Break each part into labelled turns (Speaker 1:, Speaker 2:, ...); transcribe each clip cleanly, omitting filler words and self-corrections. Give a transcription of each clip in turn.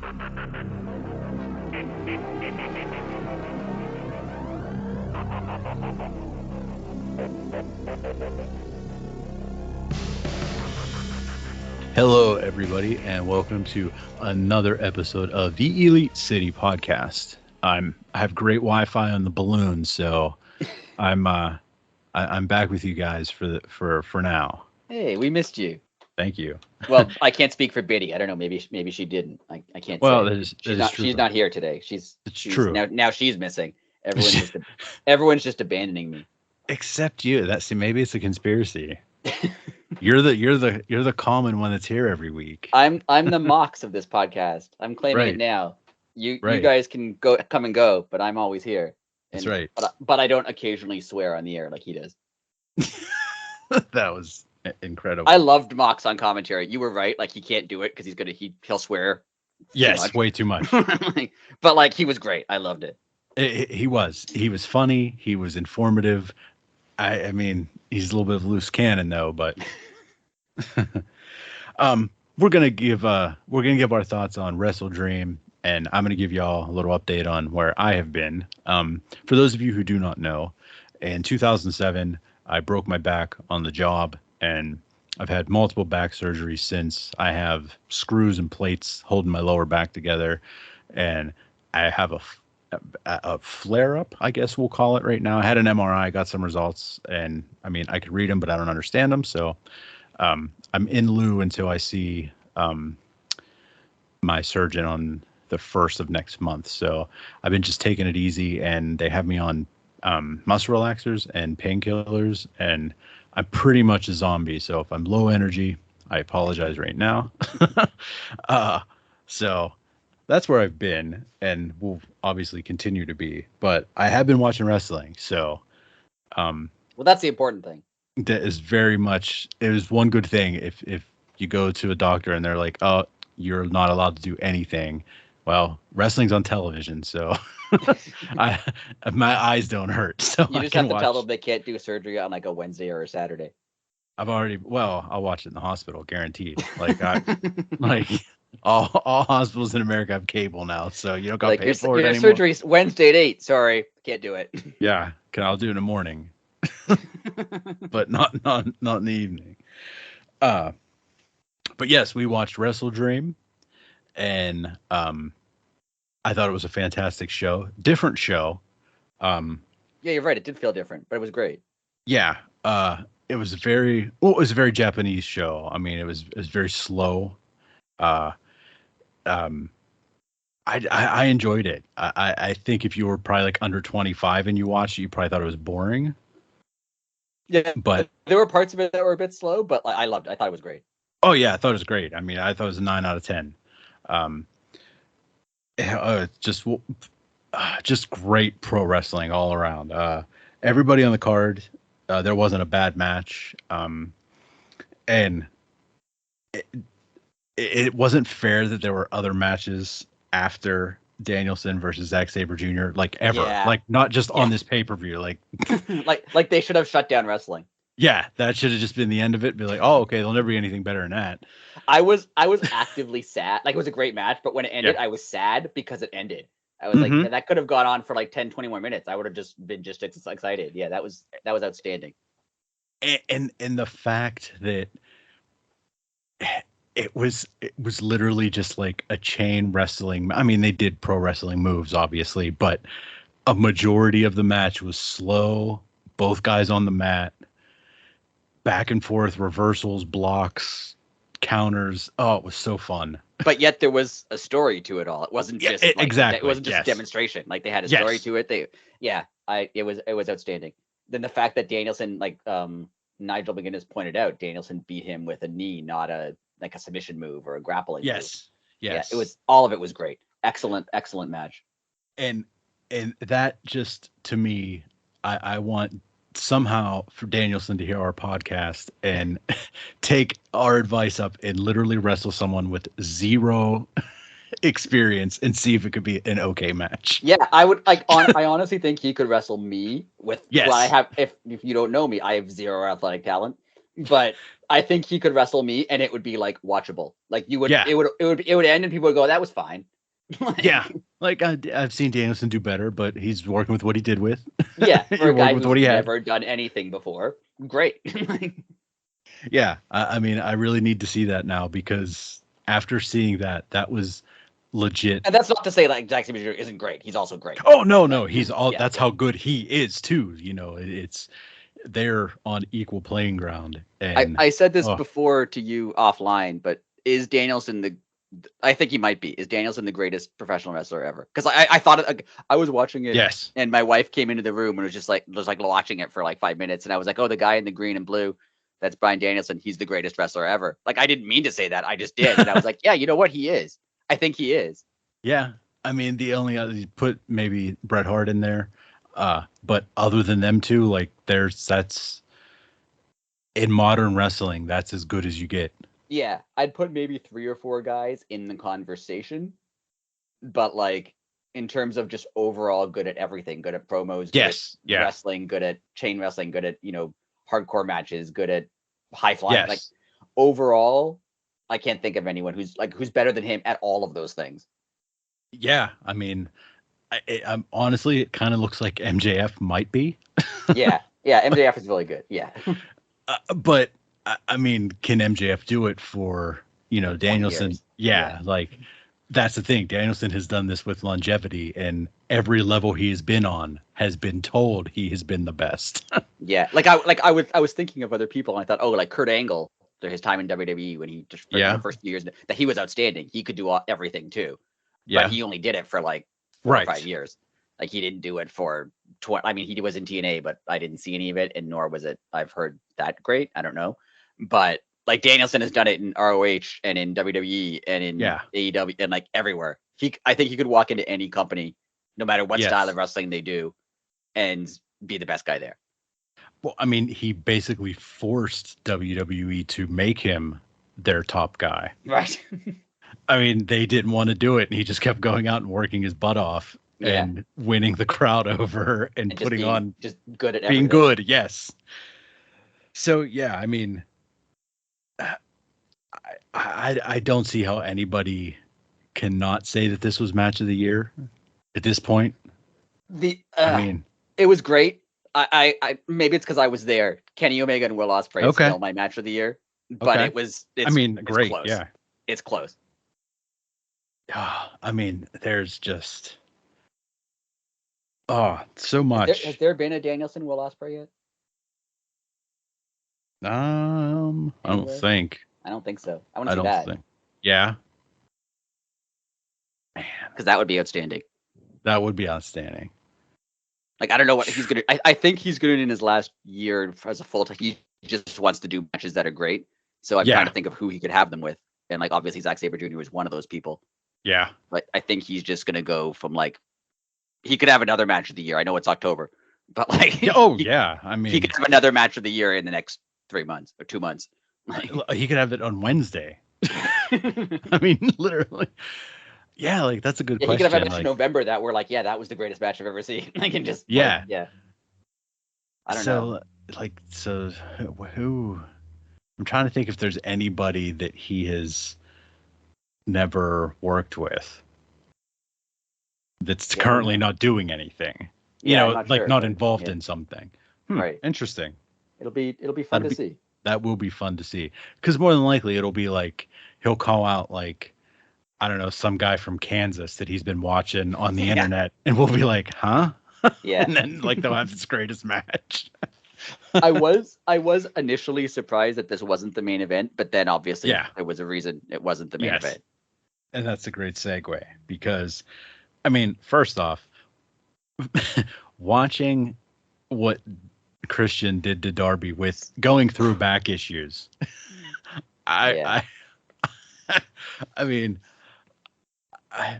Speaker 1: Hello, everybody, and welcome to another episode of the Elite City Podcast. I have great Wi-Fi on the balloon, so I'm back with you guys for now.
Speaker 2: Hey, we missed you.
Speaker 1: Thank you.
Speaker 2: Well, I can't speak for Biddy. I don't know. Maybe she didn't. I can't
Speaker 1: Well,
Speaker 2: say.
Speaker 1: that is true.
Speaker 2: She's not here today. She's
Speaker 1: true.
Speaker 2: Now she's missing. Everyone's just abandoning me.
Speaker 1: Except you. Maybe it's a conspiracy. You're the common one that's here every week.
Speaker 2: I'm the Mox of this podcast. I'm claiming it now. You guys can come and go, but I'm always here.
Speaker 1: That's right.
Speaker 2: But I don't occasionally swear on the air like he does.
Speaker 1: That was incredible.
Speaker 2: I loved Mox on commentary. You were right. Like he can't do it because he'll swear.
Speaker 1: Yes, way too much.
Speaker 2: But he was great. I loved it.
Speaker 1: He was funny. He was informative. I mean, he's a little bit of a loose cannon though, but we're gonna give our thoughts on WrestleDream, and I'm gonna give y'all a little update on where I have been. For those of you who do not know, in 2007, I broke my back on the job, and I've had multiple back surgeries since. I have screws and plates holding my lower back together, and I have a flare-up, I guess we'll call it right now. I had an MRI, got some results, and I mean, I could read them, but I don't understand them. So I'm in lieu until I see my surgeon on the 1st of next month. So I've been just taking it easy, and they have me on muscle relaxers and painkillers, and I'm pretty much a zombie. So if I'm low energy, I apologize right now. So that's where I've been, and will obviously continue to be. But I have been watching wrestling, so
Speaker 2: well, that's the important thing.
Speaker 1: That is very much. It was one good thing if you go to a doctor and they're like, "Oh, you're not allowed to do anything." Well, wrestling's on television, so my eyes don't hurt. So
Speaker 2: you just have to tell them they can't do surgery on a Wednesday or a Saturday.
Speaker 1: I'll watch it in the hospital, guaranteed. All hospitals in America have cable now, so you don't got to pay for it anymore.
Speaker 2: Surgery's Wednesday at 8. Sorry, can't do it.
Speaker 1: Yeah, I'll do it in the morning, but not in the evening. But yes, we watched WrestleDream, and I thought it was a fantastic show, different show.
Speaker 2: Yeah, you're right. It did feel different, but it was great.
Speaker 1: Yeah, it was a very Japanese show. I mean, it was very slow. I enjoyed it. I think if you were probably under 25 and you watched it, you probably thought it was boring.
Speaker 2: Yeah,
Speaker 1: but
Speaker 2: there were parts of it that were a bit slow, but I loved it. I thought it was great.
Speaker 1: Oh yeah, I thought it was great. I mean, I thought it was a 9 out of 10. Just great pro wrestling all around. Everybody on the card, there wasn't a bad match. And it wasn't fair that there were other matches after Danielson versus Zack Sabre Jr. Ever.
Speaker 2: Yeah.
Speaker 1: Not just on this pay-per-view.
Speaker 2: Like they should have shut down wrestling.
Speaker 1: Yeah, that should have just been the end of it. Be like, oh, okay, there'll never be anything better than that.
Speaker 2: I was actively sad. It was a great match, but when it ended, I was sad because it ended. I was like, that could have gone on for 10, 20 more minutes. I would have just been just excited. Yeah, that was outstanding.
Speaker 1: And the fact that it was literally just like a chain wrestling. I mean, they did pro wrestling moves, obviously, but a majority of the match was slow. Both guys on the mat, back and forth, reversals, blocks, counters. Oh, it was so fun.
Speaker 2: But yet there was a story to it all. It wasn't just
Speaker 1: exactly.
Speaker 2: It wasn't just a demonstration. They had a story to it. It was outstanding. Then the fact that Danielson, Nigel McGuinness pointed out, Danielson beat him with a knee, not a submission move or a grappling move.
Speaker 1: Yes.
Speaker 2: Yeah, all of it was great. Excellent match.
Speaker 1: And that just, to me, I want somehow for Danielson to hear our podcast and take our advice up and literally wrestle someone with zero experience and see if it could be an okay match.
Speaker 2: Yeah, I would I honestly think he could wrestle me with what I have. If you don't know me, I have zero athletic talent, but I think he could wrestle me and it would be watchable. It would end and people would go, that was fine.
Speaker 1: Yeah, like I've seen Danielson do better, but he's working with what he did with.
Speaker 2: Yeah, for
Speaker 1: You're
Speaker 2: a guy
Speaker 1: working with
Speaker 2: who's
Speaker 1: what he had.
Speaker 2: never done anything before, great.
Speaker 1: Yeah, I mean, I really need to see that now because after seeing that, that was legit.
Speaker 2: And that's not to say like Zack Sabre Jr. isn't great. He's also great.
Speaker 1: Oh no,
Speaker 2: Like,
Speaker 1: no, he's all.
Speaker 2: yeah,
Speaker 1: That's how good he is too. You know, it's they're on equal playing ground. And
Speaker 2: I said this
Speaker 1: oh
Speaker 2: before to you offline, but is Danielson the? I think he might be. Is Danielson the greatest professional wrestler ever? Because I thought it, I was watching it,
Speaker 1: yes,
Speaker 2: and my wife came into the room and was like watching it for like 5 minutes, and I was like, oh, the guy in the green and blue, that's Bryan Danielson. He's the greatest wrestler ever. Like I didn't mean to say that, I just did, and I was like, yeah, you know what, he is. I think he is.
Speaker 1: yeah. I mean, the only other you put maybe Bret Hart in there, but other than them two, like that's in modern wrestling, that's as good as you get.
Speaker 2: Yeah, I'd put maybe 3 or 4 guys in the conversation, but like in terms of just overall good at everything, good at promos, good at
Speaker 1: Yes, yeah,
Speaker 2: wrestling, good at chain wrestling, good at, hardcore matches, good at high flying, like
Speaker 1: yes,
Speaker 2: overall, I can't think of anyone who's better than him at all of those things.
Speaker 1: yeah. I mean, I'm honestly, it kind of looks like MJF might be,
Speaker 2: Yeah. Yeah, MJF is really good. Yeah.
Speaker 1: but I mean, can MJF do it for
Speaker 2: Like 20
Speaker 1: Danielson?
Speaker 2: years.
Speaker 1: Yeah,
Speaker 2: Yeah.
Speaker 1: like that's the thing. Danielson has done this with longevity, and every level he has been on has been told he has been the best.
Speaker 2: Yeah. I was thinking of other people and I thought, oh, like Kurt Angle, his time in WWE when he just for the
Speaker 1: Yeah,
Speaker 2: first few years that he was outstanding. He could do everything too. But
Speaker 1: yeah,
Speaker 2: he only did it for like 4 or 5
Speaker 1: right.
Speaker 2: years. Like he didn't do it for 20. I mean, he was in TNA, but I didn't see any of it, and nor was it. I've heard that great. I don't know, but like Danielson has done it in ROH and in WWE and in
Speaker 1: Yeah,
Speaker 2: AEW and like everywhere. I think he could walk into any company, no matter what style of
Speaker 1: yes.
Speaker 2: wrestling they do, and be the best guy there.
Speaker 1: Well, I mean, he basically forced WWE to make him their top guy.
Speaker 2: Right.
Speaker 1: I mean, they didn't want to do it, and he just kept going out and working his butt off
Speaker 2: Yeah,
Speaker 1: and winning the crowd over and
Speaker 2: and just
Speaker 1: putting
Speaker 2: being
Speaker 1: on
Speaker 2: just good at
Speaker 1: being
Speaker 2: everything.
Speaker 1: good. Yes. So yeah, I mean, I don't see how anybody cannot say that this was match of the year at this point.
Speaker 2: The
Speaker 1: I mean,
Speaker 2: It was great. I maybe it's because I was there. Kenny Omega and Will Ospreay is
Speaker 1: okay,
Speaker 2: still my match of the year, but
Speaker 1: okay. I
Speaker 2: it's
Speaker 1: mean,
Speaker 2: it's
Speaker 1: great.
Speaker 2: close.
Speaker 1: Yeah.
Speaker 2: It's close.
Speaker 1: I mean, there's just so
Speaker 2: Has
Speaker 1: much.
Speaker 2: there been a Danielson Will Ospreay yet
Speaker 1: I don't
Speaker 2: anywhere?
Speaker 1: think.
Speaker 2: I don't think so. I want to
Speaker 1: I
Speaker 2: see
Speaker 1: don't
Speaker 2: that
Speaker 1: think. Yeah, man,
Speaker 2: because that would be outstanding.
Speaker 1: that would be outstanding.
Speaker 2: Like I don't know what he's gonna. I think he's gonna in his last year as a full time. He just wants to do matches that are great. So I'm trying
Speaker 1: Yeah,
Speaker 2: to think of who he could have them with, and like obviously Zack Sabre Jr. was one of those people.
Speaker 1: yeah.
Speaker 2: But I think he's just gonna go from like he could have another match of the year. I know it's October, but like
Speaker 1: Yeah. Oh,
Speaker 2: he,
Speaker 1: yeah. I
Speaker 2: he
Speaker 1: mean,
Speaker 2: could have another match of the year in the next 3 months or 2 months. Like,
Speaker 1: he could have it on Wednesday.
Speaker 2: yeah,
Speaker 1: I mean, literally. Yeah, like that's a good
Speaker 2: he could have a
Speaker 1: question.
Speaker 2: match in
Speaker 1: Like,
Speaker 2: November that we're like, yeah, that was the greatest match I've ever seen. Like, and just like,
Speaker 1: yeah.
Speaker 2: yeah, I don't know.
Speaker 1: So, so who? I'm trying to think if there's anybody that he has never worked with that's
Speaker 2: Yeah, I don't
Speaker 1: currently
Speaker 2: know.
Speaker 1: not doing anything.
Speaker 2: Yeah, I'm not
Speaker 1: Like
Speaker 2: sure,
Speaker 1: not
Speaker 2: but
Speaker 1: involved
Speaker 2: yeah,
Speaker 1: in something.
Speaker 2: right.
Speaker 1: Interesting.
Speaker 2: It'll be fun
Speaker 1: That'd
Speaker 2: to
Speaker 1: be
Speaker 2: see.
Speaker 1: that will be fun to see. Because more than likely it'll be like he'll call out like I don't know some guy from Kansas that he's been watching on the
Speaker 2: Yeah,
Speaker 1: internet, and we'll be like, huh?
Speaker 2: yeah.
Speaker 1: And then like they'll have this greatest match.
Speaker 2: I was initially surprised that this wasn't the main event, but then obviously
Speaker 1: Yeah.
Speaker 2: there was a reason it wasn't the main
Speaker 1: Yes.
Speaker 2: event.
Speaker 1: And that's a great segue because I mean, first off, watching what Christian did to Darby with going through back issues. I
Speaker 2: Yeah,
Speaker 1: I I mean, I,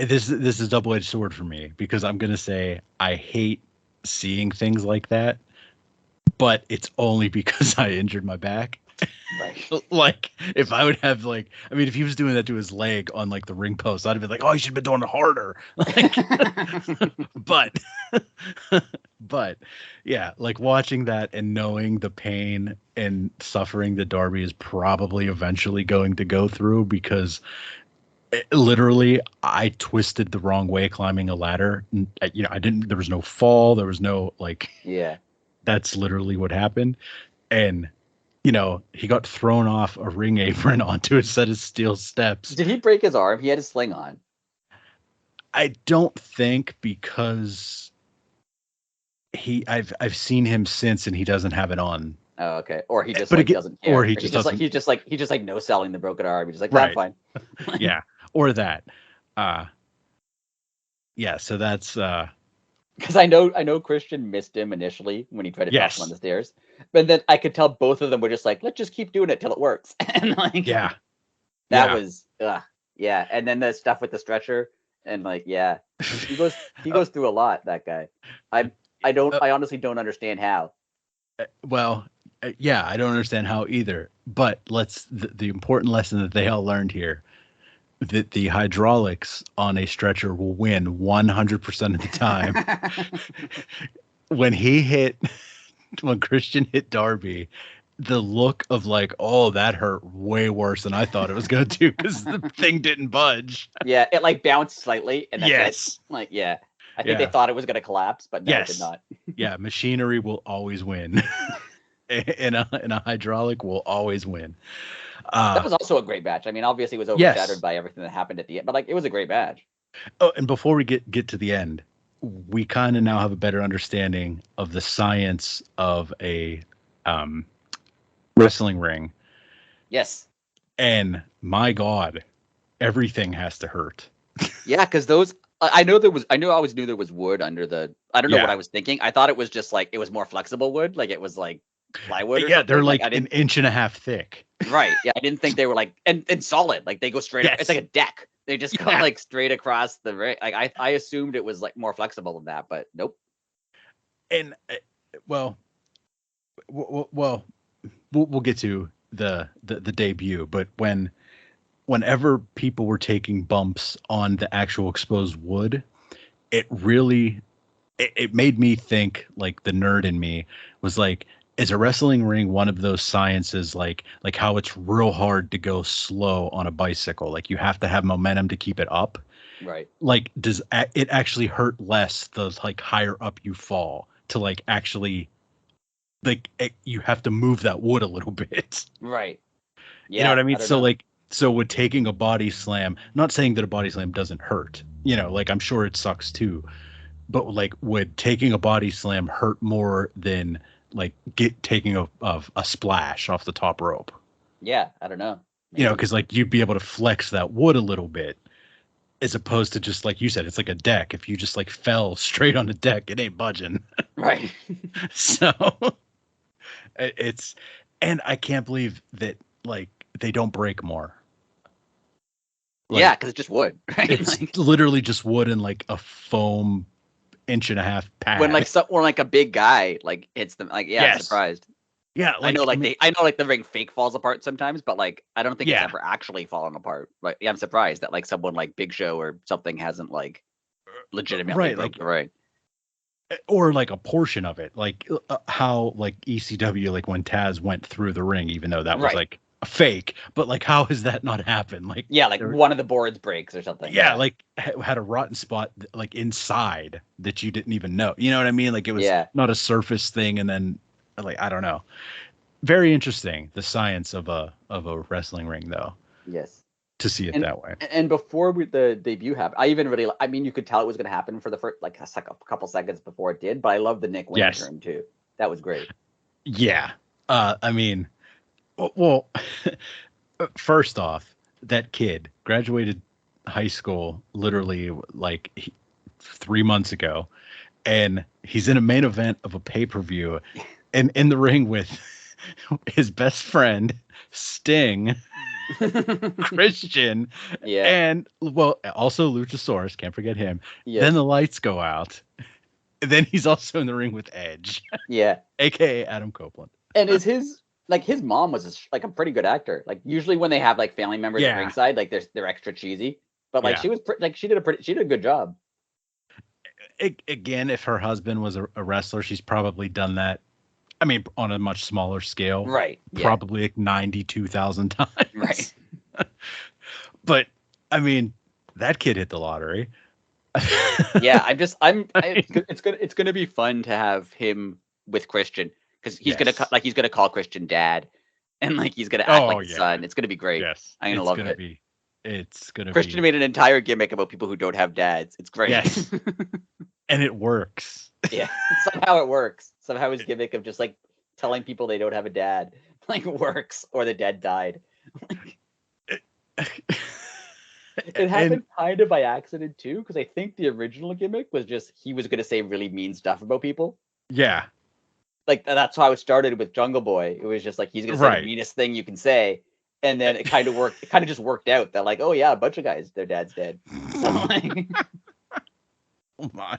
Speaker 1: this is a double-edged sword for me because I'm gonna say I hate seeing things like that, but it's only because I injured my back.
Speaker 2: right.
Speaker 1: Like if I would have like, I mean, if he was doing that to his leg on like the ring post, I'd be like, oh, you should have been doing it harder. Like, but but yeah, like watching that and knowing the pain and suffering that Darby is probably eventually going to go through because Literally, I twisted the wrong way climbing a ladder. There was no fall. There was no
Speaker 2: Yeah.
Speaker 1: That's literally what happened. And, he got thrown off a ring apron onto a set of steel steps.
Speaker 2: Did he break his arm? He had his sling on.
Speaker 1: I don't think, because I've seen him since and he doesn't have it on.
Speaker 2: Oh, okay. Or he just doesn't care.
Speaker 1: Or he just doesn't.
Speaker 2: He's just like no selling the broken arm. He's just like,
Speaker 1: right.
Speaker 2: fine.
Speaker 1: Yeah. Or that. Yeah. So that's
Speaker 2: because I know Christian missed him initially when he tried to toss him on the stairs, but then I could tell both of them were just like, let's just keep doing it till it works. And that was yeah. And then the stuff with the stretcher and he goes through a lot. That guy. I honestly don't understand how.
Speaker 1: Yeah, I don't understand how either. But the important lesson that they all learned here, that the hydraulics on a stretcher will win 100% of the time. When Christian hit Darby, the look of that hurt way worse than I thought it was going to do, because the thing didn't budge.
Speaker 2: Yeah, it bounced slightly, and that's
Speaker 1: yes,
Speaker 2: it. I think they thought it was going to collapse, but no, it did not.
Speaker 1: Yeah, machinery will always win. And a hydraulic will always win.
Speaker 2: That was also a great match. I mean, obviously it was overshadowed by everything that happened at the end, but it was a great match.
Speaker 1: Oh, and before we get to the end, we kind of now have a better understanding of the science of a wrestling ring.
Speaker 2: Yes.
Speaker 1: And my God, everything has to hurt.
Speaker 2: Yeah, because those I always knew there was wood under the. I don't know what I was thinking. I thought it was just it was more flexible wood, it was plywood.
Speaker 1: Yeah, they're an inch and a half thick.
Speaker 2: Right. Yeah, I didn't think they were and solid. They go straight. It's like a deck. They just go straight across the ring. I assumed it was more flexible than that, but nope.
Speaker 1: And we'll get to the debut, but whenever people were taking bumps on the actual exposed wood, it really it made me think, the nerd in me was is a wrestling ring one of those sciences like how it's real hard to go slow on a bicycle? You have to have momentum to keep it up.
Speaker 2: Right.
Speaker 1: Does it actually hurt less the higher up you fall to actually you have to move that wood a little bit.
Speaker 2: Right. Yeah,
Speaker 1: you know what I mean? So with taking a body slam, not saying that a body slam doesn't hurt, I'm sure it sucks too, but would taking a body slam hurt more than taking a splash off the top rope?
Speaker 2: Yeah, I don't know. Maybe.
Speaker 1: Because you'd be able to flex that wood a little bit, as opposed to just like you said, it's like a deck. If you just fell straight on the deck, it ain't budging.
Speaker 2: Right.
Speaker 1: So and I can't believe that they don't break more.
Speaker 2: Yeah, because it's just wood. Right?
Speaker 1: It's literally just wood and a foam inch and a half pad.
Speaker 2: When a big guy hits them, I'm surprised.
Speaker 1: Yeah,
Speaker 2: I know the ring fake falls apart sometimes, but I don't think it's ever actually fallen apart. I'm surprised that someone Big Show or something hasn't legitimately right.
Speaker 1: Or a portion of it, how ECW when Taz went through the ring, even though that was a fake, but how has that not happened?
Speaker 2: One of the boards breaks or something.
Speaker 1: Yeah, had a rotten spot inside that you didn't even know. You know what I mean? It was not a surface thing, and then I don't know. Very interesting, the science of a wrestling ring, though.
Speaker 2: Yes.
Speaker 1: To see it that way.
Speaker 2: And before the debut happened, you could tell it was going to happen for the first a couple seconds before it did. But I love the Nick Wayne turn too. That was great.
Speaker 1: Yeah. Well, first off, that kid graduated high school literally 3 months ago, and he's in a main event of a pay-per-view, and in the ring with his best friend Sting, Christian, and also Luchasaurus, can't forget him. Yes. Then the lights go out. Then he's also in the ring with Edge.
Speaker 2: Yeah.
Speaker 1: AKA Adam Copeland.
Speaker 2: And is his mom was a pretty good actor. Usually when they have family members at ringside, they're extra cheesy. But she was she did a good job.
Speaker 1: Again, if her husband was a wrestler, she's probably done that. I mean, on a much smaller scale.
Speaker 2: Right.
Speaker 1: Probably 92,000 times.
Speaker 2: Right.
Speaker 1: But I mean, that kid hit the lottery.
Speaker 2: Yeah, it's gonna be fun to have him with Christian, because he's gonna call Christian dad, and like he's gonna act like his son. It's gonna be great.
Speaker 1: Yes,
Speaker 2: I'm gonna love it.
Speaker 1: It's gonna
Speaker 2: Christian
Speaker 1: be.
Speaker 2: made an entire gimmick about people who don't have dads. It's great.
Speaker 1: Yes, and it works.
Speaker 2: Yeah, somehow it works. Somehow his gimmick of just like telling people they don't have a dad like works, or the dad died. It happened kind of by accident too, because I think the original gimmick was just he was gonna say really mean stuff about people.
Speaker 1: Yeah,
Speaker 2: like that's how it started with Jungle Boy. It was just like he's gonna say the meanest thing you can say, and then it kind of worked. It kind of just worked out that like, oh yeah, a bunch of guys, their dad's dead. So like,
Speaker 1: oh my.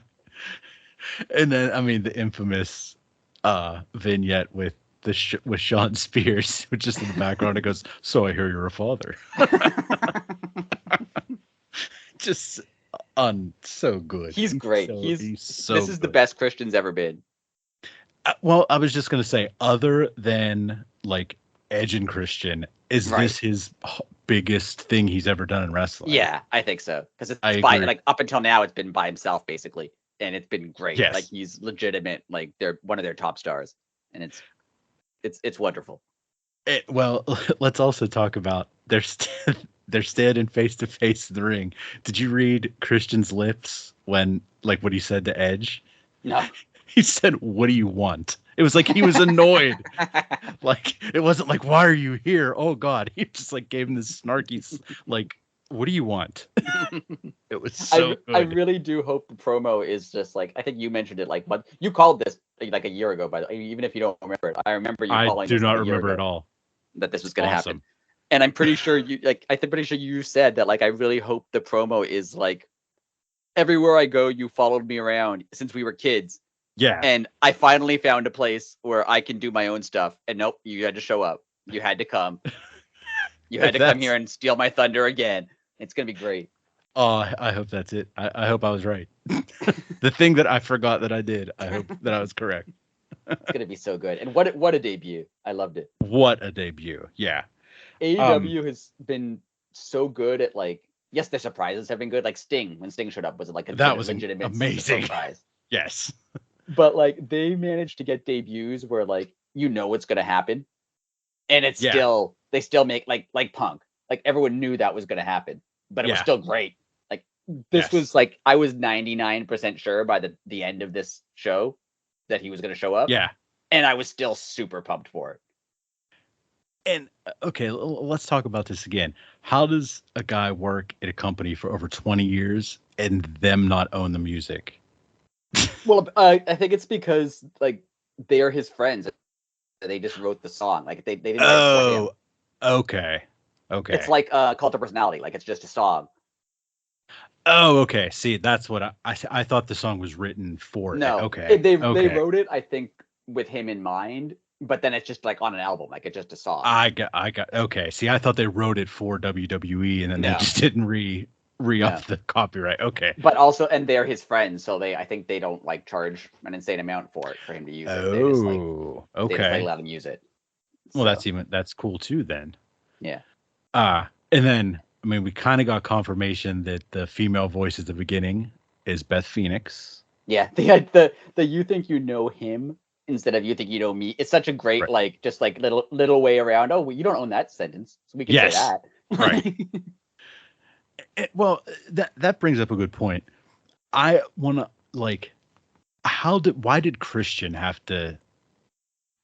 Speaker 1: And then I mean the infamous vignette with with Sean Spears, which is in the background. It goes, "So I hear you're a father." Just so good.
Speaker 2: He's great. He's so this is good. The best Christian's ever been.
Speaker 1: Well, I was just gonna say, other than like Edge and Christian, is this his biggest thing he's ever done in wrestling?
Speaker 2: Yeah, I think so. Because it's by like up until now, it's been by himself basically, and it's been great. Yes. Like he's legitimate. Like they're one of their top stars, and it's wonderful.
Speaker 1: Well, let's also talk about they're standing face to face in the ring. Did you read Christian's lips when like what he said to Edge?
Speaker 2: No.
Speaker 1: He said, "What do you want?" It was like he was annoyed. Like it wasn't like, "Why are you here?" Oh God, he just like gave him this snarky, like, "What do you want?" It was so good.
Speaker 2: I really do hope the promo is just like I think you mentioned it like what you called this like a year ago. By the way, even if you don't remember it, I remember you calling.
Speaker 1: I do not remember at all
Speaker 2: that this was going to happen. And I'm pretty sure pretty sure you said that like I really hope the promo is like everywhere I go, you followed me around since we were kids.
Speaker 1: Yeah.
Speaker 2: And I finally found a place where I can do my own stuff. And nope, you had to show up. You had to come. You had to come here and steal my thunder again. It's going to be great.
Speaker 1: Oh, I hope that's it. I hope I was right. The thing that I forgot that I did, I hope that I was correct.
Speaker 2: It's going to be so good. And what a debut. I loved it.
Speaker 1: What a debut. Yeah.
Speaker 2: AEW has been so good at like, yes, their surprises have been good. Like Sting, when Sting showed up, was like
Speaker 1: that was
Speaker 2: legitimate
Speaker 1: amazing
Speaker 2: surprise.
Speaker 1: Yes.
Speaker 2: But like they managed to get debuts where like you know what's gonna happen, and it's still they still make like Punk. Like everyone knew that was gonna happen, but it was still great. Like this was like I was 99% sure by the end of this show that he was gonna show up.
Speaker 1: Yeah,
Speaker 2: and I was still super pumped for it.
Speaker 1: And okay, let's talk about this again. How does a guy work at a company for over 20 years and them not own the music?
Speaker 2: Well, I think it's because like they're his friends. They just wrote the song. Like they didn't write it for him.
Speaker 1: Okay.
Speaker 2: It's like Cult of Personality. Like it's just a song.
Speaker 1: Oh, okay. See, that's what I thought the song was written for.
Speaker 2: No,
Speaker 1: okay.
Speaker 2: They wrote it, I think, with him in mind. But then it's just like on an album, like it's just a song.
Speaker 1: I got. Okay. See, I thought they wrote it for WWE, and then they just didn't re-up the copyright. Okay.
Speaker 2: But also, and they're his friends, so I think they don't like charge an insane amount for him to use it.
Speaker 1: Oh,
Speaker 2: they just let him use it.
Speaker 1: Well, that's cool too then.
Speaker 2: Yeah.
Speaker 1: And then I mean, we kind of got confirmation that the female voice at the beginning is Beth Phoenix.
Speaker 2: Yeah, the you think you know him instead of you think you know me. It's such a great like just like little way around. Oh, well, you don't own that sentence, so we can say that.
Speaker 1: Right. Well, that brings up a good point. I want to like, why did Christian have to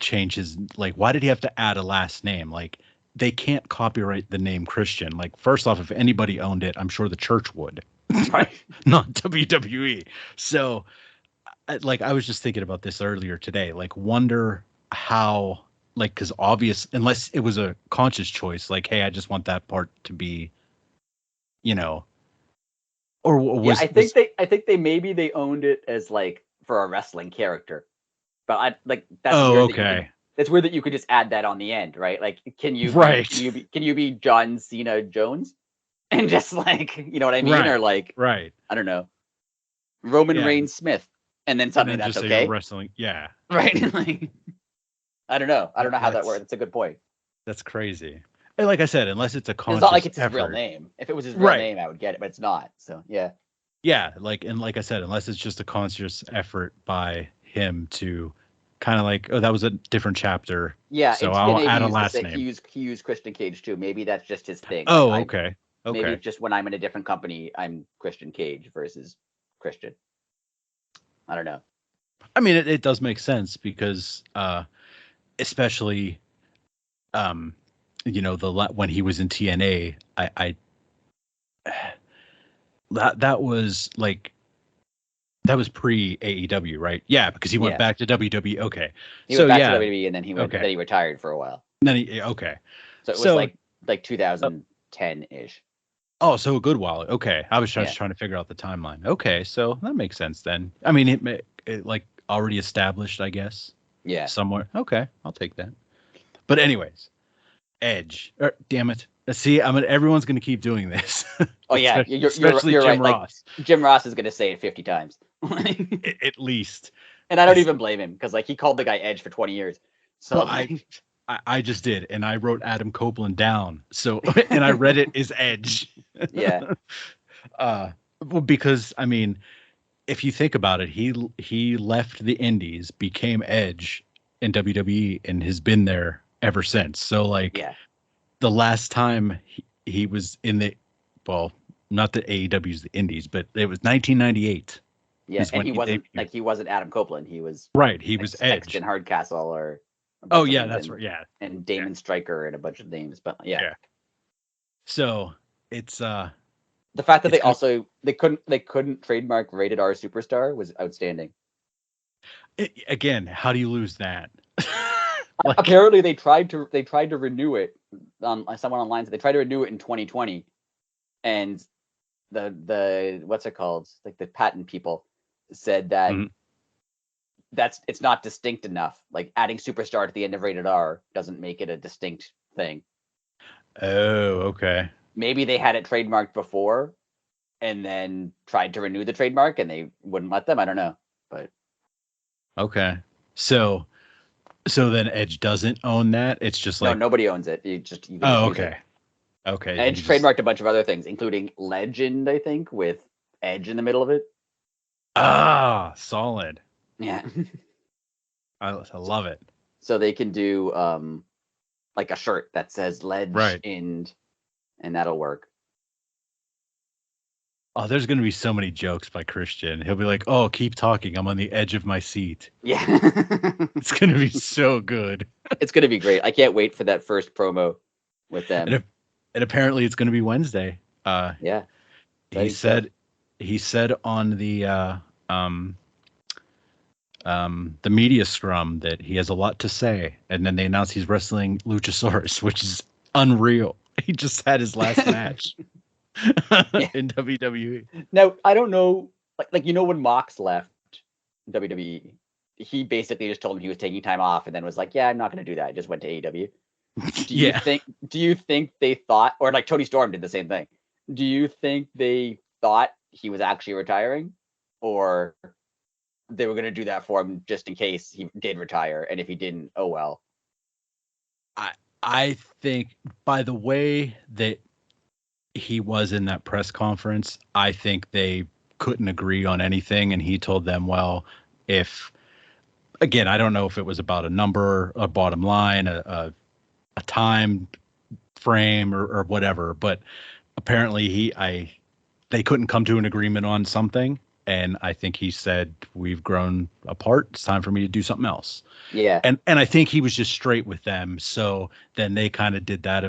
Speaker 1: change his, like, why did he have to add a last name? Like, they can't copyright the name Christian. Like, first off, if anybody owned it, I'm sure the church would,
Speaker 2: right?
Speaker 1: Not WWE. So, like, I was just thinking about this earlier today. Like, wonder how, like, because unless it was a conscious choice, like, hey, I just want that part to be, you know, or was
Speaker 2: I think they owned it as like for a wrestling character, but that's weird.
Speaker 1: Okay.
Speaker 2: It's weird that you could just add that on the end, right? Like, can you be John Cena Jones, and just like you know what I mean, or like
Speaker 1: I
Speaker 2: don't know, Roman Reigns Smith, and then suddenly that's okay.
Speaker 1: Wrestling,
Speaker 2: right. Like, I don't know how that works. It's a good point.
Speaker 1: That's crazy. like I said, unless it's a conscious
Speaker 2: It's not like it's his
Speaker 1: effort.
Speaker 2: real name. If it was his real name, I would get it, but it's not. So yeah.
Speaker 1: Yeah, like I said, unless it's just a conscious effort by him to kind of like, oh, that was a different chapter.
Speaker 2: Yeah,
Speaker 1: So
Speaker 2: in
Speaker 1: I'll
Speaker 2: TNA
Speaker 1: add
Speaker 2: he
Speaker 1: a
Speaker 2: used to
Speaker 1: last
Speaker 2: say
Speaker 1: name.
Speaker 2: he used Christian Cage too. Maybe that's just his thing.
Speaker 1: Oh, okay.
Speaker 2: Maybe it's just when I'm in a different company, I'm Christian Cage versus Christian. I don't know.
Speaker 1: I mean, it does make sense because, especially, when he was in TNA, I that was like that was pre AEW, right? Yeah, because he went back to WWE. Okay,
Speaker 2: he went back to WWE and then then he retired for a while.
Speaker 1: Then okay,
Speaker 2: so it was like 2010 ish.
Speaker 1: Oh, so a good while. Okay, I was just trying to figure out the timeline. Okay, so that makes sense then. I mean, it like already established, I guess.
Speaker 2: Yeah.
Speaker 1: Somewhere. Okay, I'll take that. But anyways, Edge. Damn it. See, everyone's gonna keep doing this.
Speaker 2: Oh yeah,
Speaker 1: especially
Speaker 2: you're
Speaker 1: Jim
Speaker 2: right.
Speaker 1: Ross.
Speaker 2: Like, Jim Ross is gonna say it 50 times.
Speaker 1: At least.
Speaker 2: And I don't even blame him because like he called the guy Edge for 20 years. So
Speaker 1: well, I just did, and I wrote Adam Copeland down. So and I read it as Edge.
Speaker 2: Yeah.
Speaker 1: Well, because I mean, if you think about it, he left the Indies, became Edge in WWE, and has been there ever since. So like, the last time he was in not the AEW's the Indies, but it was 1998.
Speaker 2: Yeah, and he wasn't Adam Copeland. He was
Speaker 1: He was Edge
Speaker 2: Sexton Hardcastle or.
Speaker 1: Oh yeah, that's right. Yeah,
Speaker 2: and Damon Stryker and a bunch of names, but yeah.
Speaker 1: So it's
Speaker 2: the fact that they couldn't trademark Rated R Superstar was outstanding.
Speaker 1: Again, how do you lose that?
Speaker 2: Apparently, they tried to renew it. Someone online said they tried to renew it in 2020, and the what's it called? Like the patent people said that. Mm-hmm. It's not distinct enough. Like adding Superstar to the end of Rated R doesn't make it a distinct thing.
Speaker 1: Oh, okay.
Speaker 2: Maybe they had it trademarked before and then tried to renew the trademark and they wouldn't let them. I don't know. But
Speaker 1: okay. So then Edge doesn't own that. It's just like
Speaker 2: nobody owns it. You can
Speaker 1: okay.
Speaker 2: It.
Speaker 1: Okay.
Speaker 2: Edge trademarked a bunch of other things, including Legend, I think, with Edge in the middle of it.
Speaker 1: Ah, solid.
Speaker 2: Yeah.
Speaker 1: I love it.
Speaker 2: So they can do like a shirt that says Ledge and that'll work.
Speaker 1: Oh, there's going to be so many jokes by Christian. He'll be like, "Oh, keep talking. I'm on the edge of my seat."
Speaker 2: Yeah.
Speaker 1: It's going to be so good.
Speaker 2: It's going to be great. I can't wait for that first promo with them.
Speaker 1: And apparently it's going to be Wednesday.
Speaker 2: Yeah.
Speaker 1: He said on the media scrum that he has a lot to say, and then they announced he's wrestling Luchasaurus, which is unreal. He just had his last match in WWE.
Speaker 2: Now I don't know, like when Mox left WWE, he basically just told him he was taking time off, and then was like, "Yeah, I'm not going to do that." I just went to AEW. Do you think they thought, or like Tony Storm did the same thing? Do you think they thought he was actually retiring, or they were going to do that for him just in case he did retire, and if he didn't, oh well.
Speaker 1: I think by the way that he was in that press conference, I think they couldn't agree on anything, and he told them, well, if again, I don't know if it was about a number, a bottom line, a time frame or whatever, but apparently they couldn't come to an agreement on something. And I think he said, we've grown apart. It's time for me to do something else.
Speaker 2: Yeah.
Speaker 1: And I think he was just straight with them. So then they kind of did that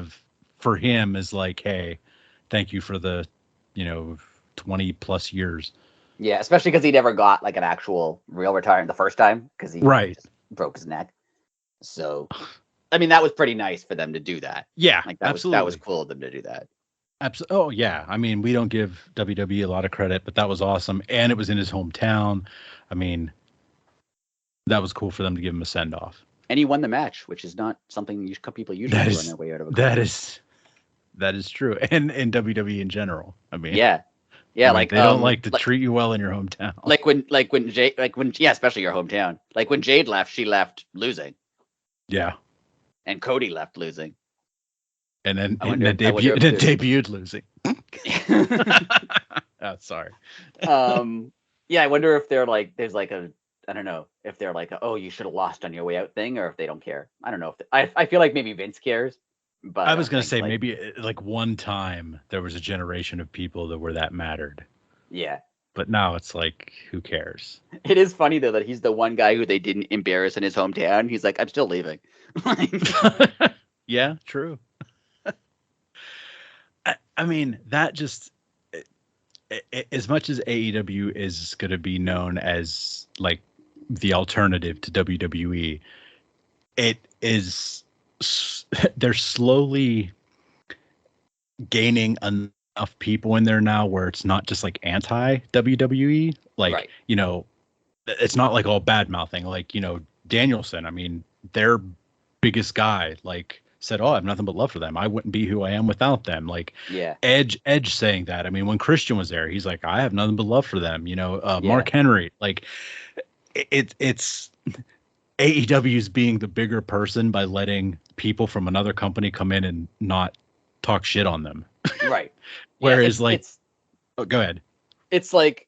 Speaker 1: for him as like, hey, thank you for the, 20 plus years.
Speaker 2: Yeah. Especially because he never got like an actual real retirement the first time because he just broke his neck. So, I mean, that was pretty nice for them to do that.
Speaker 1: Yeah,
Speaker 2: like
Speaker 1: absolutely.
Speaker 2: That was cool of them to do that.
Speaker 1: Absolutely. Oh yeah. I mean, we don't give WWE a lot of credit, but that was awesome. And it was in his hometown. I mean, that was cool for them to give him a send off.
Speaker 2: And he won the match, which is not something people usually do on their way out of a company.
Speaker 1: That is true. And in WWE in general. I mean,
Speaker 2: yeah.
Speaker 1: Like they don't like to treat you well in your hometown.
Speaker 2: Especially your hometown. Like when Jade left, she left losing.
Speaker 1: Yeah.
Speaker 2: And Cody left losing.
Speaker 1: and then
Speaker 2: debuted
Speaker 1: losing. Oh, sorry.
Speaker 2: Yeah, I wonder if they're like, there's like a, I don't know if they're like, oh, you should have lost on your way out thing, or if they don't care. I don't know. I feel like maybe Vince cares, but
Speaker 1: I was gonna say maybe like one time there was a generation of people that were that mattered.
Speaker 2: Yeah.
Speaker 1: But now it's like, who cares?
Speaker 2: It is funny though that he's the one guy who they didn't embarrass in his hometown. He's like, I'm still leaving.
Speaker 1: Yeah, true. I mean, that just as much as AEW is going to be known as like the alternative to WWE, it is they're slowly gaining enough people in there now where it's not just like anti WWE, like
Speaker 2: right.
Speaker 1: you know, it's not like all bad mouthing. Like, you know, Danielson, I mean, their biggest guy, like, said, "Oh, I have nothing but love for them. I wouldn't be who I am without them." Like,
Speaker 2: yeah,
Speaker 1: Edge saying that. I mean, when Christian was there, he's like, "I have nothing but love for them." You know,
Speaker 2: yeah.
Speaker 1: Mark Henry, like, it's AEW's being the bigger person by letting people from another company come in and not talk shit on them.
Speaker 2: Right.
Speaker 1: Whereas, oh, go ahead.
Speaker 2: It's like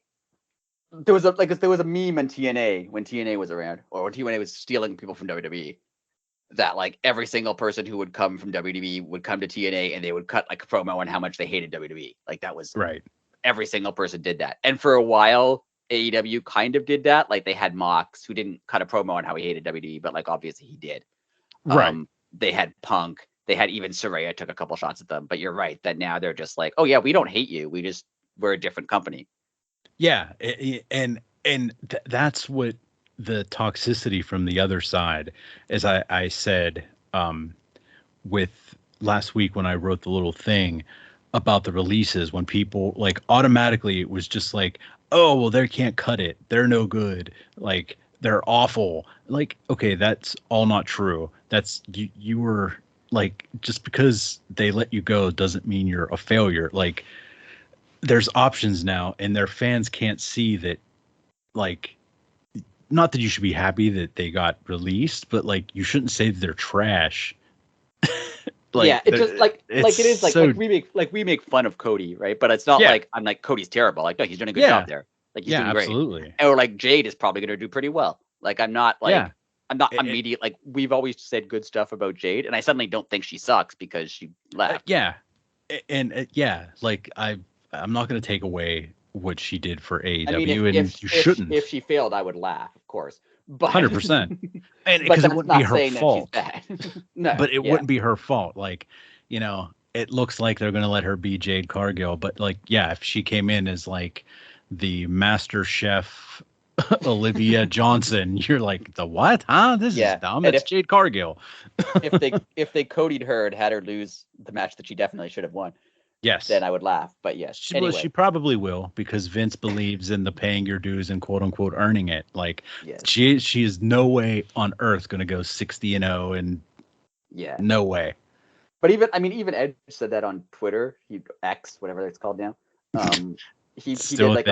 Speaker 2: there was a meme on TNA when TNA was around, or when TNA was stealing people from WWE. That like every single person who would come from WWE would come to TNA and they would cut like a promo on how much they hated WWE. Like that was
Speaker 1: right.
Speaker 2: Every single person did that. And for a while, AEW kind of did that. Like they had Mox who didn't cut a promo on how he hated WWE, but like obviously he did.
Speaker 1: Right.
Speaker 2: They had Punk. They had even Saraya took a couple shots at them. But you're right that now they're just like, oh yeah, we don't hate you. We're a different company.
Speaker 1: Yeah, and that's what the toxicity from the other side, as I said with last week when I wrote the little thing about the releases, when people like automatically it was just like, oh well, they can't cut it, they're no good, like they're awful. Like, okay, that's all not true. That's you were like, just because they let you go doesn't mean you're a failure. Like, there's options now, and their fans can't see that. Like, not that you should be happy that they got released, but like you shouldn't say they're trash.
Speaker 2: Like, yeah, it's just like it is like, so, we make fun of Cody, right? But it's not like I'm like Cody's terrible. Like, no, he's doing a good job there. Like he's doing great.
Speaker 1: Absolutely.
Speaker 2: Or like Jade is probably gonna do pretty well. Like I'm not like I'm not immediate. Like we've always said good stuff about Jade, and I suddenly don't think she sucks because she left.
Speaker 1: Like I'm not going to take away what she did for AEW,
Speaker 2: I mean,
Speaker 1: you shouldn't.
Speaker 2: If she failed, I would laugh, of course. But
Speaker 1: 100%, and because it wouldn't be her fault.
Speaker 2: No,
Speaker 1: but it wouldn't be her fault. Like, you know, it looks like they're going to let her be Jade Cargill, but like, yeah, if she came in as like the Master Chef Olivia Johnson, you're like, the what? Huh? This is dumb. It's Jade Cargill.
Speaker 2: if they Cody'd her and had her lose the match that she definitely should have won.
Speaker 1: Yes.
Speaker 2: Then I would laugh. But yes.
Speaker 1: She probably will, because Vince believes in the paying your dues and quote unquote earning it. Like, she is no way on earth going to go 60-0 and no way.
Speaker 2: But even Ed said that on Twitter. X, whatever it's called now. He did like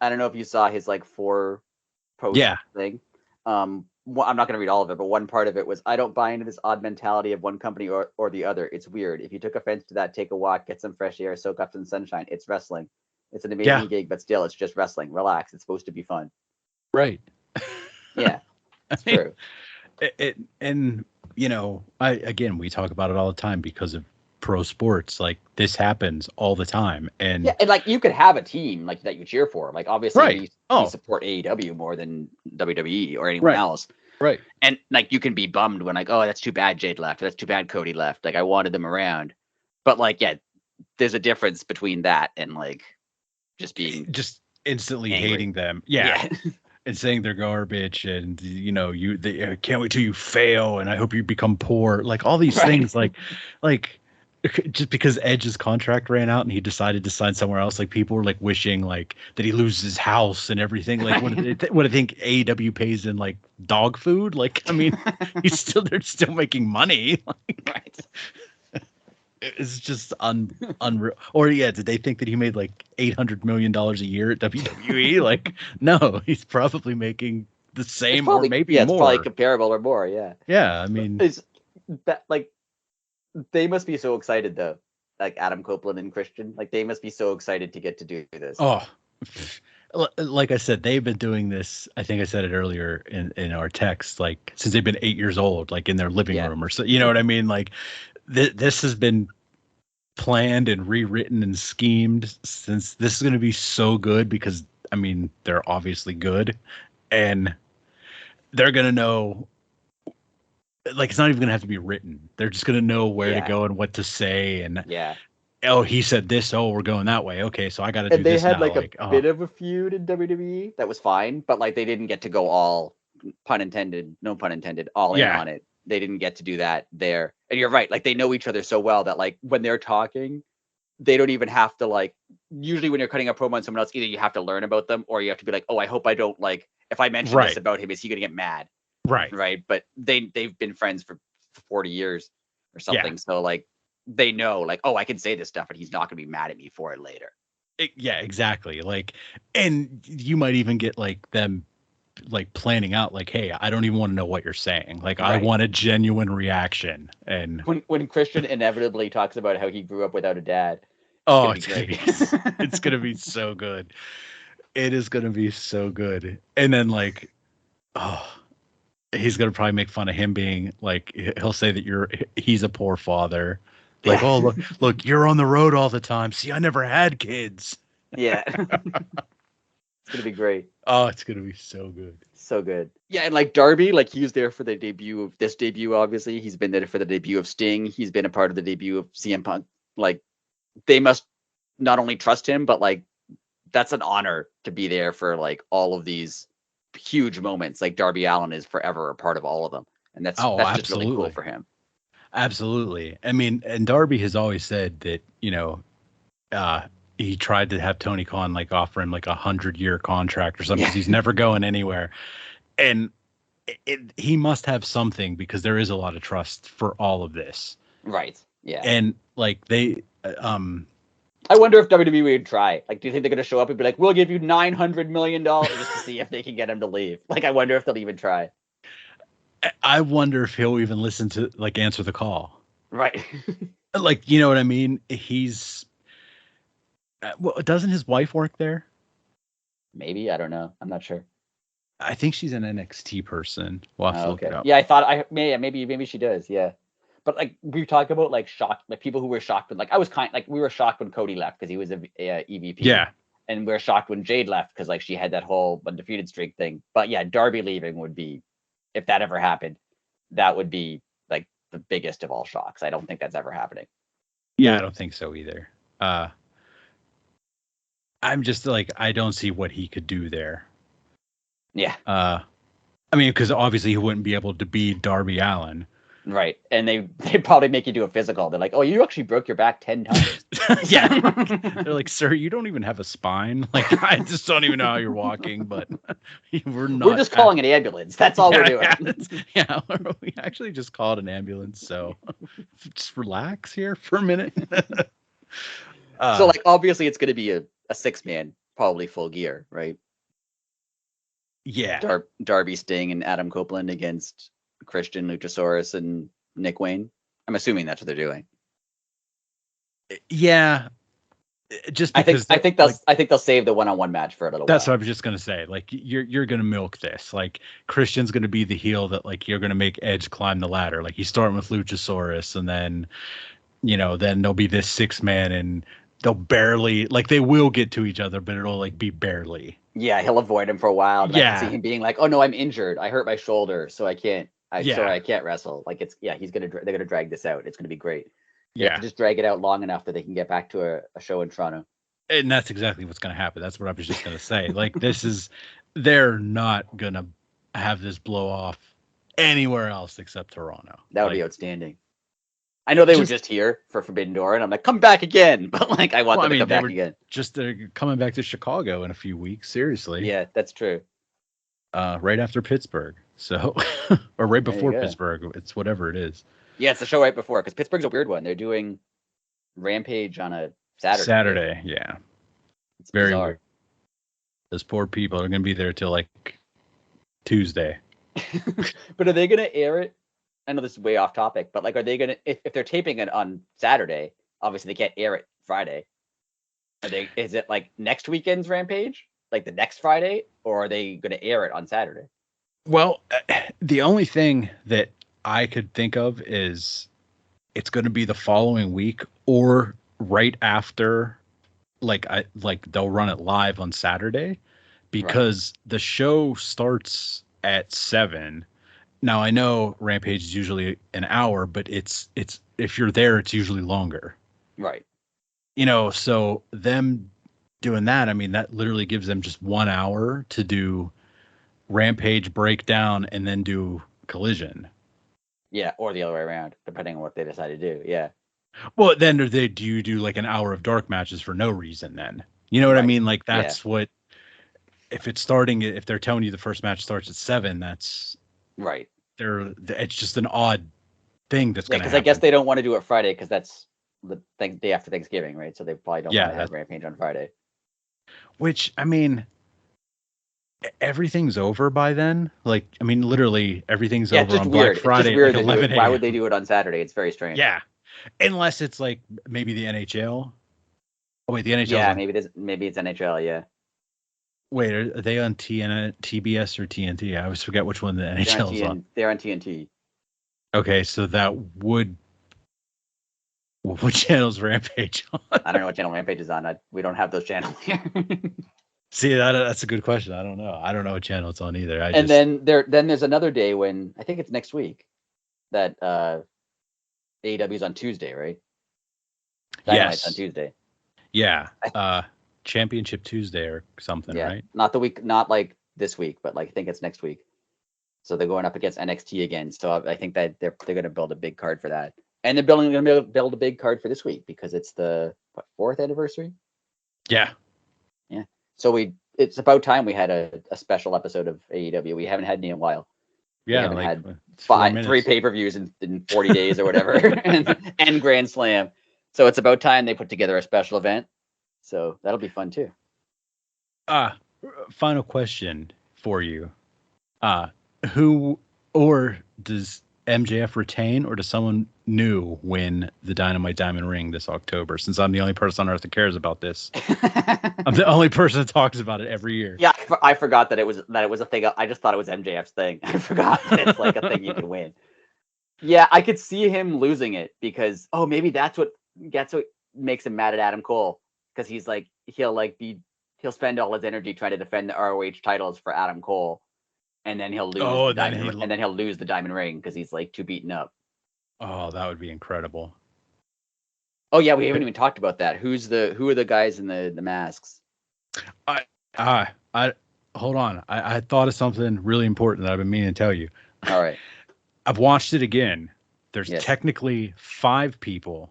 Speaker 2: I don't know if you saw his like 4 post thing. I'm not going to read all of it, but one part of it was, I don't buy into this odd mentality of one company or the other. It's weird. If you took offense to that, take a walk, get some fresh air, soak up some sunshine. It's wrestling. It's an amazing gig, but still, it's just wrestling. Relax. It's supposed to be fun.
Speaker 1: Right.
Speaker 2: Yeah, it's true.
Speaker 1: And, you know, we talk about it all the time because of pro sports. Like, this happens all the time. And
Speaker 2: like you could have a team like that you cheer for. Like, obviously, we support AEW more than WWE or anyone else.
Speaker 1: Right.
Speaker 2: And like you can be bummed when like, oh, that's too bad Jade left. That's too bad Cody left. Like I wanted them around. But like, there's a difference between that and like just
Speaker 1: instantly
Speaker 2: angry.
Speaker 1: Hating them. Yeah. And saying they're garbage, and you know, they can't wait till you fail, and I hope you become poor. Like all these things, like just because Edge's contract ran out and he decided to sign somewhere else, like people were like wishing like that he loses his house and everything. Like what do they think AEW pays in like dog food? Like, I mean, they're still making money. Like,
Speaker 2: right.
Speaker 1: It's just unreal. Or did they think that he made like $800 million a year at WWE? Like, no, he's probably making the same or maybe more.
Speaker 2: It's probably comparable or more. Yeah.
Speaker 1: Yeah, I mean,
Speaker 2: is that like They must be so excited though. Like Adam Copeland and Christian, like they must be so excited to get to do this.
Speaker 1: Oh, like I said, they've been doing this. I think I said it earlier in our text, like since they've been 8 years old, like in their living room or so. You know what I mean? Like this has been planned and rewritten and schemed since this is going to be so good because I mean they're obviously good and they're going to know. Like it's not even going to have to be written. They're just going to know where to go and what to say and oh, he said this. Oh, we're going that way. Okay, so I got to do this now.
Speaker 2: And they had like a bit of a feud in WWE that was fine, but like they didn't get to go all pun intended, no pun intended, all in on it. They didn't get to do that there. And you're right. Like they know each other so well that like when they're talking, they don't even have to like. Usually when you're cutting a promo on someone else, either you have to learn about them or you have to be like, oh, I hope I don't like. If I mention this about him, is he gonna get mad? Right. But they've been friends for 40 years or something. So like. They know like, oh, I can say this stuff and he's not gonna be mad at me for it later.
Speaker 1: Yeah, exactly. Like, and you might even get like them like planning out like, hey, I don't even want to know what you're saying. Like I want a genuine reaction. And
Speaker 2: when Christian inevitably talks about how he grew up without a dad.
Speaker 1: It's gonna be so good. It is gonna be so good. And then like, he's gonna probably make fun of him being like he'll say that he's a poor father. Like, oh, look, you're on the road all the time. See, I never had kids.
Speaker 2: Yeah. It's going to be great.
Speaker 1: Oh, it's going to be so good.
Speaker 2: So good. Yeah, and like Darby, like he was there for the debut of this debut, obviously. He's been there for the debut of Sting. He's been a part of the debut of CM Punk. Like, they must not only trust him, but like, that's an honor to be there for like all of these huge moments. Like Darby Allin is forever a part of all of them. And that's just really cool for him.
Speaker 1: Absolutely. I mean, and Darby has always said that, you know, he tried to have Tony Khan like offer him like 100-year contract or something because he's never going anywhere. And he must have something because there is a lot of trust for all of this.
Speaker 2: Right. Yeah.
Speaker 1: And like they,
Speaker 2: I wonder if WWE would try. Like, do you think they're going to show up and be like, we'll give you $900 million just to see if they can get him to leave? Like, I wonder if they'll even try.
Speaker 1: I wonder if he'll even listen to like answer the call.
Speaker 2: Right.
Speaker 1: Like, you know what I mean? He's well, doesn't his wife work there?
Speaker 2: Maybe. I don't know. I'm not sure.
Speaker 1: I think she's an NXT person. We'll have to look it up.
Speaker 2: Yeah, I thought maybe she does. Yeah. But like we talk about like shocked, like people who were shocked when like we were shocked when Cody left because he was a EVP.
Speaker 1: Yeah.
Speaker 2: And we were shocked when Jade left because like she had that whole undefeated streak thing. But yeah, Darby leaving would be, if that ever happened, that would be like the biggest of all shocks. I don't think that's ever happening.
Speaker 1: Yeah, I don't think so either. I'm just like, I don't see what he could do there.
Speaker 2: Yeah.
Speaker 1: I mean, because obviously he wouldn't be able to be Darby Allin.
Speaker 2: Right. And they probably make you do a physical. They're like, oh, you actually broke your back 10 times.
Speaker 1: Yeah. They're like, sir, you don't even have a spine. Like, I just don't even know how you're walking, but we're
Speaker 2: just calling an ambulance. That's all we're doing.
Speaker 1: Yeah. We actually just called an ambulance. So just relax here for a minute.
Speaker 2: So like, obviously it's going to be a 6-man, probably full gear, right?
Speaker 1: Yeah.
Speaker 2: Darby, Sting, and Adam Copeland against Christian, Luchasaurus, and Nick Wayne. I'm assuming that's what they're doing.
Speaker 1: Yeah, just because
Speaker 2: I think they'll save the one-on-one match for a little while.
Speaker 1: That's what I was just gonna say. Like you're gonna milk this. Like Christian's gonna be the heel that like you're gonna make Edge climb the ladder. Like he's starting with Luchasaurus, and then then there'll be this 6-man, and they'll barely they will get to each other, but it'll like be barely.
Speaker 2: Yeah, he'll avoid him for a while. I can see him being like, "Oh no, I'm injured. I hurt my shoulder, so I can't. Sorry, I can't wrestle." Like they're gonna drag this out. It's gonna be great. They have to just drag it out long enough that they can get back to a show in Toronto.
Speaker 1: And that's exactly what's gonna happen. That's what I was just gonna say. Like they're not gonna have this blow off anywhere else except Toronto.
Speaker 2: That would be outstanding. I know they were just here for Forbidden Door, and I'm like, come back again. But like, I want them to come back again.
Speaker 1: They're coming back to Chicago in a few weeks. Seriously.
Speaker 2: Yeah, that's true.
Speaker 1: Right after Pittsburgh, so or right before Pittsburgh. It's whatever it is.
Speaker 2: Yeah, it's the show right before because Pittsburgh's a weird one. They're doing Rampage on a Saturday.
Speaker 1: Yeah.
Speaker 2: It's
Speaker 1: very
Speaker 2: bizarre.
Speaker 1: Weird. Those poor people are going to be there till like Tuesday.
Speaker 2: But are they going to air it? I know this is way off topic, but like, are they gonna if they're taping it on Saturday? Obviously, they can't air it Friday. Is it like next weekend's Rampage, like the next Friday, or are they going to air it on Saturday?
Speaker 1: Well, the only thing that I could think of is it's going to be the following week or right after, like they'll run it live on Saturday, because the show starts at 7. Now I know Rampage is usually an hour, but it's if you're there, it's usually longer.
Speaker 2: Right.
Speaker 1: So them doing that, I mean, that literally gives them just 1 hour to do Rampage breakdown and then do Collision.
Speaker 2: Yeah, or the other way around, depending on what they decide to do. Yeah.
Speaker 1: Well, then do you do like an hour of dark matches for no reason then? You know what I mean? Like that's what, if they're telling you the first match starts at 7, that's
Speaker 2: right.
Speaker 1: It's just an odd thing that's going to happen.
Speaker 2: Because I guess they don't want to do it Friday because that's the day after Thanksgiving, right? So they probably don't want to have Rampage on Friday.
Speaker 1: Which, I mean, everything's over by then. Like, I mean, literally everything's over on Black Friday.
Speaker 2: It's just weird. Why would they do it on Saturday? It's very strange.
Speaker 1: Yeah, unless it's like maybe the NHL. Oh wait, the NHL.
Speaker 2: Yeah, maybe it's NHL. Yeah.
Speaker 1: Wait, are they on TBS or TNT? I always forget which one the NHL is on.
Speaker 2: They're on TNT.
Speaker 1: Okay, so that would. What channel's Rampage on?
Speaker 2: I don't know what channel Rampage is on. We don't have those channels here.
Speaker 1: See, that's a good question. I don't know. I don't know what channel it's on either.
Speaker 2: Then there's another day when I think it's next week that AEW is on Tuesday, right? Dynamite's on Tuesday.
Speaker 1: Yeah. Championship Tuesday or something, right?
Speaker 2: Not like this week, but like I think it's next week. So they're going up against NXT again. So I think that they're going to build a big card for that. And they're going to build a big card for this week because it's the 4th anniversary.
Speaker 1: Yeah.
Speaker 2: Yeah. So it's about time we had a special episode of AEW. We haven't had any in a while.
Speaker 1: Yeah,
Speaker 2: we haven't had 3 pay-per-views in 40 days or whatever, and Grand Slam. So it's about time they put together a special event. So that'll be fun too.
Speaker 1: Final question for you. Who or does MJF retain, or does someone new win the Dynamite Diamond Ring this October? Since I'm the only person on earth that cares about this, I'm the only person that talks about it every year.
Speaker 2: Yeah, I forgot that it was a thing. I just thought it was MJF's thing. I forgot that it's like a thing you can win. Yeah, I could see him losing it because maybe that's what makes him mad at Adam Cole, because he's like he'll spend all his energy trying to defend the ROH titles for Adam Cole. And then he'll lose and then he'll lose the Diamond Ring because he's like too beaten up. Oh,
Speaker 1: that would be incredible.
Speaker 2: Oh yeah, we haven't even talked about that. Who are the guys in the masks?
Speaker 1: I hold on. I thought of something really important that I've been meaning to tell you.
Speaker 2: All right.
Speaker 1: I've watched it again. There's technically 5 people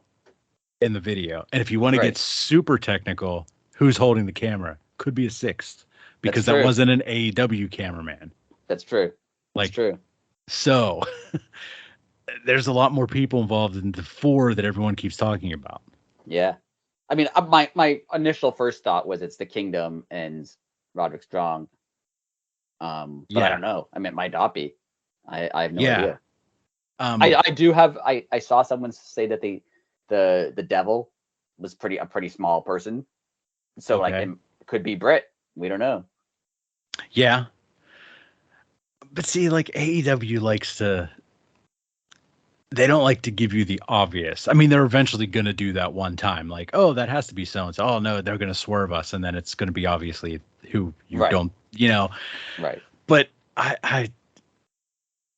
Speaker 1: in the video. And if you want to get super technical, who's holding the camera? Could be a 6th, because that wasn't an AEW cameraman.
Speaker 2: That's true. That's true.
Speaker 1: So there's a lot more people involved than the 4 that everyone keeps talking about.
Speaker 2: Yeah. I mean, my initial first thought was it's the Kingdom and Roderick Strong. But I don't know. I mean, it might not be. I have no idea. I do have. I saw someone say that the Devil was a pretty small person. So it could be Britt. We don't know.
Speaker 1: Yeah. But see, like AEW they don't like to give you the obvious. I mean, they're eventually going to do that one time. Like, oh, that has to be so-and-so. Oh, no, they're going to swerve us. And then it's going to be obviously who you don't,
Speaker 2: Right.
Speaker 1: But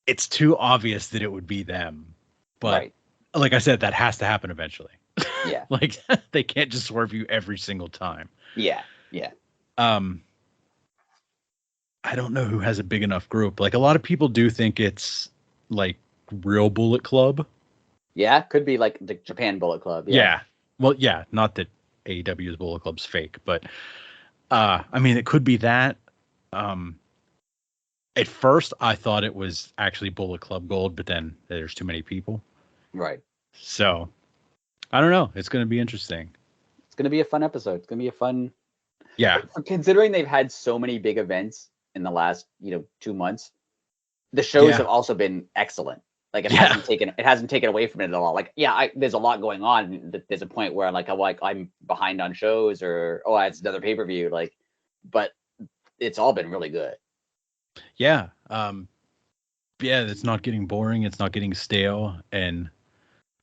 Speaker 1: it's too obvious that it would be them. But like I said, that has to happen eventually.
Speaker 2: Yeah.
Speaker 1: Like they can't just swerve you every single time.
Speaker 2: Yeah. Yeah.
Speaker 1: I don't know who has a big enough group. Like a lot of people do think it's like real Bullet Club.
Speaker 2: Yeah, could be like the Japan Bullet Club.
Speaker 1: Yeah. Well, yeah, not that AEW's Bullet Club's fake, but I mean it could be that. At first I thought it was actually Bullet Club Gold, but then there's too many people.
Speaker 2: Right.
Speaker 1: So I don't know. It's going to be interesting.
Speaker 2: It's going to be a fun episode. It's going to be a fun.
Speaker 1: Yeah.
Speaker 2: Considering they've had so many big events in the last, 2 months, the shows have also been excellent. Like it hasn't taken away from it at all. Like, yeah, there's a lot going on. There's a point where I'm behind on shows, or it's another pay-per-view. Like, but it's all been really good.
Speaker 1: Yeah. It's not getting boring. It's not getting stale. And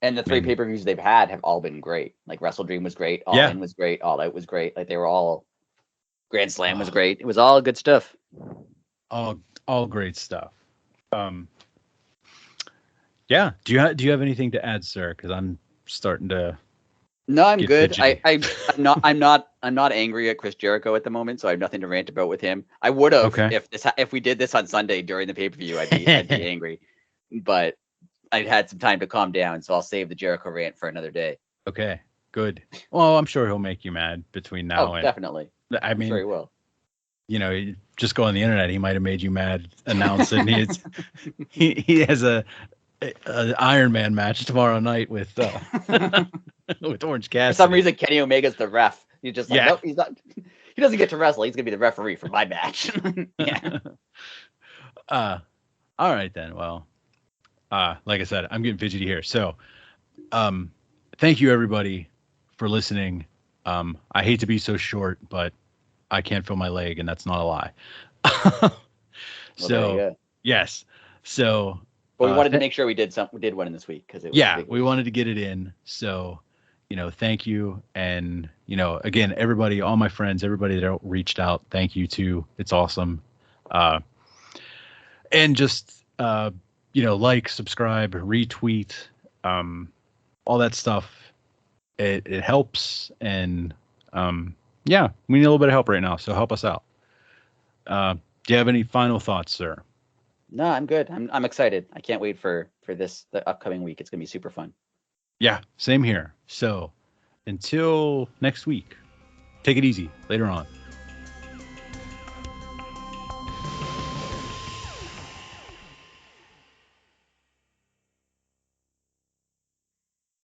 Speaker 2: the 3 pay-per-views they've had have all been great. Like WrestleDream was great. All In was great. All Out was great. Like they were all. Grand Slam was great. It was all good stuff.
Speaker 1: All great stuff. Yeah. Do you have anything to add, sir? Because I'm starting to.
Speaker 2: No, I'm good. I'm not angry at Chris Jericho at the moment, so I have nothing to rant about with him. I would have if we did this on Sunday during the pay-per-view, I'd be angry, but I'd had some time to calm down, so I'll save the Jericho rant for another day.
Speaker 1: Okay, good. Well, I'm sure he'll make you mad between now and
Speaker 2: definitely. I'm sure he will.
Speaker 1: You know, just go on the internet. He might have made you mad announcing he has a Iron Man match tomorrow night with with Orange Cassidy.
Speaker 2: For some reason, Kenny Omega's the ref. He's just like, nope, he's not. He doesn't get to wrestle. He's gonna be the referee for my match. Yeah.
Speaker 1: All right then. Well, like I said, I'm getting fidgety here. So, thank you everybody for listening. I hate to be so short, but I can't feel my leg, and that's not a lie. Yes. So.
Speaker 2: But we wanted to make sure we did one in this week because
Speaker 1: we wanted to get it in. So, thank you, and again, everybody, all my friends, everybody that reached out, thank you too. It's awesome. And just like, subscribe, retweet, all that stuff. It helps, and we need a little bit of help right now, so help us out. Do you have any final thoughts, sir?
Speaker 2: No, I'm good. I'm excited. I can't wait for the upcoming week. It's gonna be super fun.
Speaker 1: Yeah, same here. So until next week, take it easy. Later on.